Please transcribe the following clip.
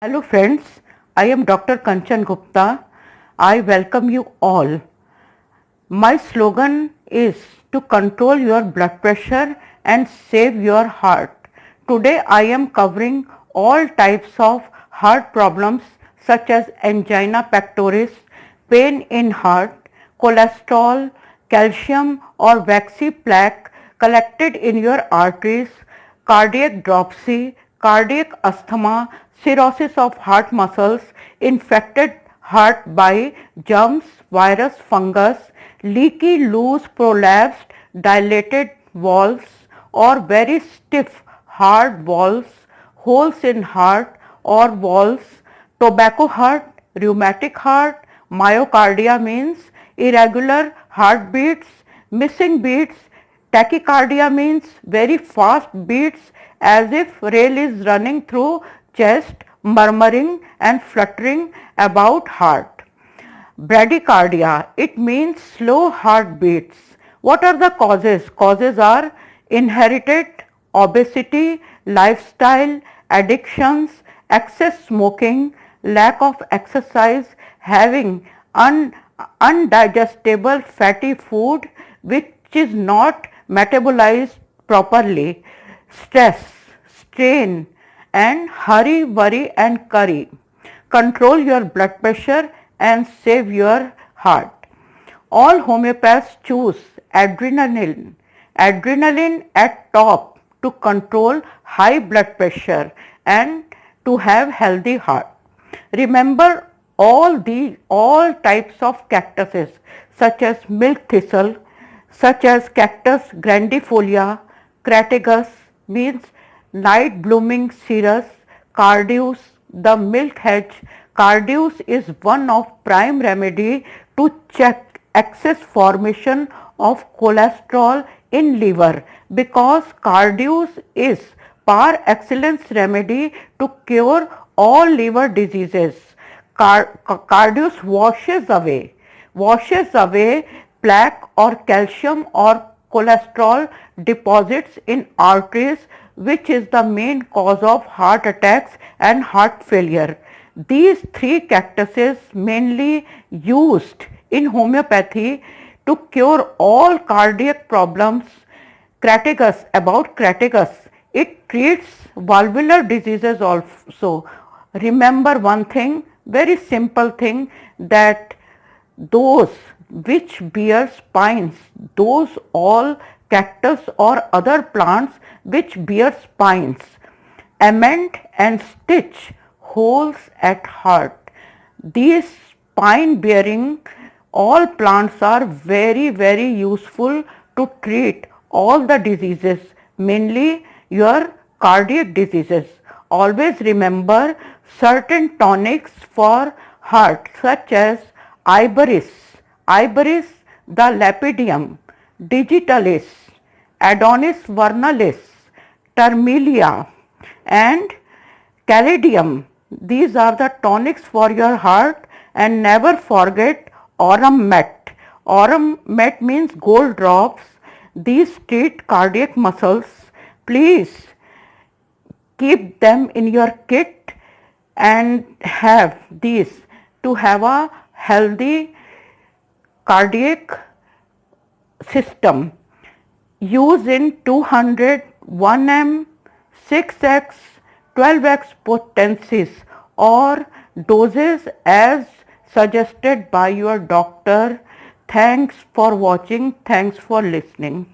Hello friends, I am Dr. Kanchan Gupta. I welcome you all. My slogan is to control your blood pressure and save your heart. Today I am covering all types of heart problems such as angina pectoris, pain in heart, cholesterol, calcium or waxy plaque collected in your arteries, cardiac dropsy, cardiac asthma, cirrhosis of heart muscles, infected heart by germs, virus, fungus, leaky, loose, prolapsed, dilated valves or very stiff hard valves, holes in heart or valves, tobacco heart, rheumatic heart, myocardia means irregular heartbeats, missing beats, tachycardia means very fast beats as if rail is running through chest, murmuring and fluttering about heart. Bradycardia, it means slow heartbeats. What are the causes? Causes are inherited, obesity, lifestyle, addictions, excess smoking, lack of exercise, having undigestible fatty food which is not metabolized properly, stress, strain and hurry, worry and curry. Control your blood pressure and save your heart. All homeopaths choose adrenaline, adrenaline at top to control high blood pressure and to have healthy heart. Remember all types of cactuses such as milk thistle, such as Cactus grandifolia, Crataegus means night blooming cereus, Carduus, the milk hedge. Carduus is one of prime remedy to check excess formation of cholesterol in liver because Carduus is par excellence remedy to cure all liver diseases. Carduus washes away plaque or calcium or cholesterol deposits in arteries, which is the main cause of heart attacks and heart failure. These three cactuses mainly used in homeopathy to cure all cardiac problems. Crataegus, it treats valvular diseases also. Remember one thing, very simple thing, that those which bear spines, those all cactus or other plants which bear spines, amend and stitch holes at heart. These spine bearing all plants are very useful to treat all the diseases, mainly your cardiac diseases. Always remember certain tonics for heart such as Iberis, the Lapidum, Digitalis, Adonis vernalis, Termelia and Caladium. These are the tonics for your heart, and never forget Aurum Met. Aurum Met means gold drops. These treat cardiac muscles. Please keep them in your kit and have these to have a healthy cardiac system. Use in 200, 1M, 6x, 12x potencies or doses as suggested by your doctor. Thanks for watching. Thanks for listening.